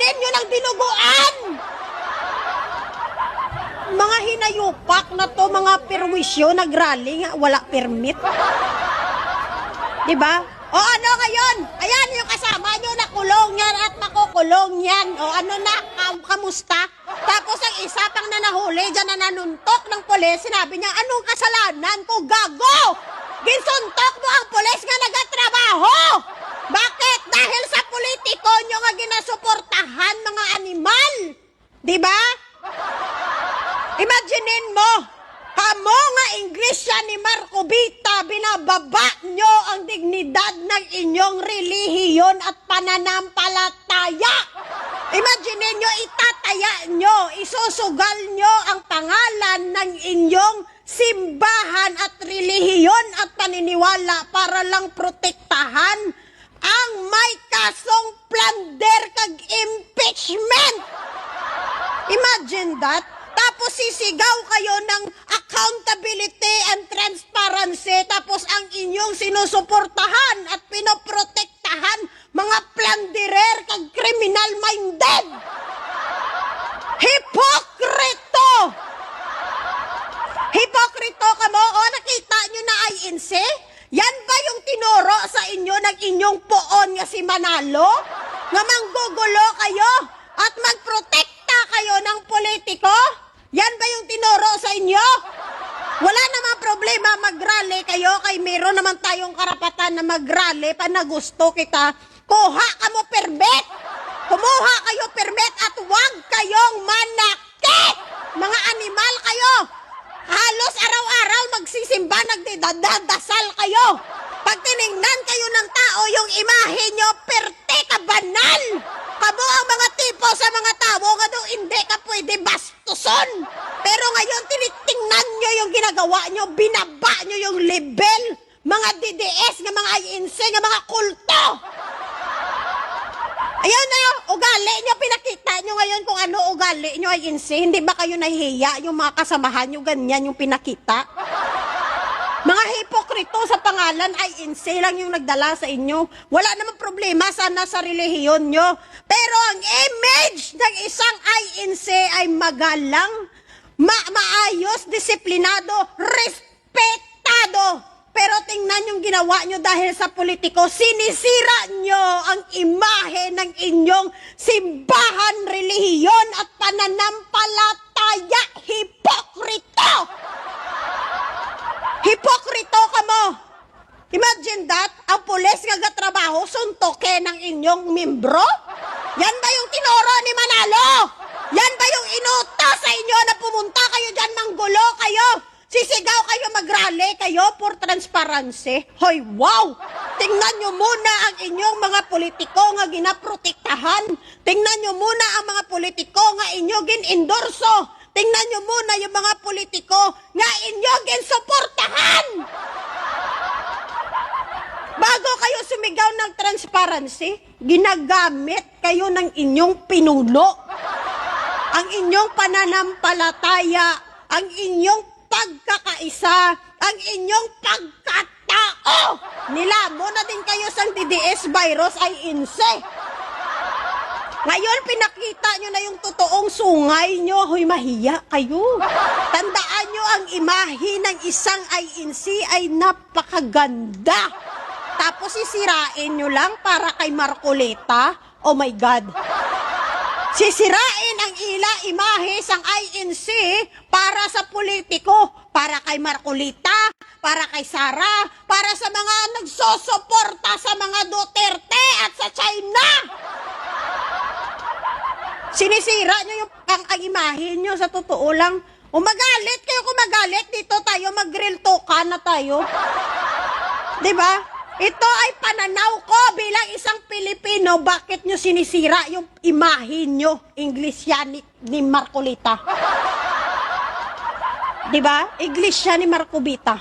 Imaginin nyo ng dinuguan! Mga hinayupak na to, mga perwisyo, nagrally nga, wala permit. Diba? O ano ngayon? Ayan yung kasama nyo, nakulong yan at makukulong yan. O ano na, kamusta? Tapos ang isa pang nanahuli dyan na nanuntok ng pulis, sinabi niya, anong kasalanan ko, gago? Ginsuntok mo ang pulis nga nagatrabaho! Bakit? Dahil sa politiko nyo nga ginasuportahan mga animal. Diba? Imaginin mo, kamo nga Inglisya ni Marcobita, binababa nyo ang dignidad ng inyong relihiyon at pananampalataya. Imaginin nyo, itataya nyo, isusugal nyo ang pangalan ng inyong simbahan at relihiyon at paniniwala para lang protektahan ang may kasong plunder kag impeachment. Imagine that. Tapos sisigaw kayo ng accountability and transparency, tapos ang inyong sinusuportahan at pinoprotektahan mga plunderer kag criminal-minded. Hipokrito! Hipokrito ka mo? O nakita nyo na INC? Yan ba yung tinuro sa inyo ng inyong poon nga si Manalo? Nga manggugulo kayo at magprotekta kayo ng politiko? Yan ba yung tinuro sa inyo? Wala namang problema mag-rally kayo kay meron naman tayong karapatan na mag-rally pa na gusto kita. Kuha ka mo permit! Kumuha kayo permit at huwag kayong manakit! Mga animal kayo! Halos araw-araw magsisimba, nagdadasal kayo! Pag tinignan kayo ng tao, yung imahe nyo, perte ka banal! Kamo ang mga tipo sa mga tao, kado hindi ka pwede bastuson. Pero ngayon, tinitingnan nyo yung ginagawa nyo, binaba nyo yung level, mga DDS, nga mga INC, nga mga kulto. Ayun na yung ugali nyo, pinakita nyo ngayon kung ano ugali nyo INC. Hindi ba kayo nahihiya yung mga kasamahan nyo, ganyan yung pinakita? Mga hipokrito sa pangalan ay INC lang yung nagdala sa inyo. Wala namang problema sana sa relihiyon nyo. Pero ang image ng isang INC ay magalang, maayos, disiplinado, respetado. Pero tingnan yung ginawa nyo dahil sa politiko, sinisira nyo ang imahe ng inyong simbahan, relihiyon at pananampalataya. Hipokrito! Hipokrito ka mo! Imagine that, ang pulis nga gatrabaho, suntoke ng inyong membro? Yan ba yung tinoro ni Manalo? Yan ba yung inuta sa inyo na pumunta kayo dyan, manggulo kayo? Sisigaw kayo, mag-rally kayo for transparency? Hoy, wow! Tingnan nyo muna ang inyong mga politiko nga ginaprotektahan. Tingnan nyo muna ang mga politiko nga inyo gin-endorso. Tingnan nyo muna yung mga politiko nga inyo gin-suportahan. Bago kayo sumigaw ng transparency, ginagamit kayo ng inyong pinuno. Ang inyong pananampalataya, ang inyong pagkakaisa, ang inyong pagkatao. Nilabo na din kayo sa DDS virus ay INC. Ngayon, pinakita nyo na yung totoong sungay nyo. Hoy, mahiya kayo. Tandaan nyo, ang imahe ng isang INC ay napakaganda. Tapos sisirain nyo lang para kay Marcoleta. Oh my God. Sisirain ang imahe sang INC para sa politiko, para kay Marcolita, para kay Sara, para sa mga nagsosuporta sa mga Duterte at sa China. Sinisira nyo yung ang imahe nyo sa totoo lang. O magalit kayo kung magalit, dito tayo mag-grill toka na tayo. Diba? Ito ay pananaw ko bilang isang Pilipino, bakit nyo sinisira yung imahe nyo, Inglesyanik ni Marcolita? Diba? Iglesia ni Marcobita.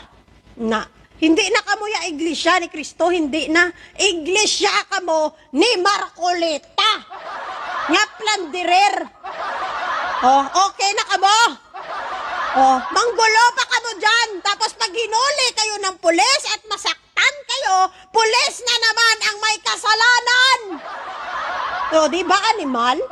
Na. Hindi na kamo ya Iglesia ni Cristo, hindi na. Iglesia kamo ni Marcolita. Nga planderer. Oh, okay na kamo? Oh, manggulo pa kamo dyan. Tapos pag hinuli kayo ng pulis at masaktan kayo, pulis na naman ang may kasalanan. O, di ba animal?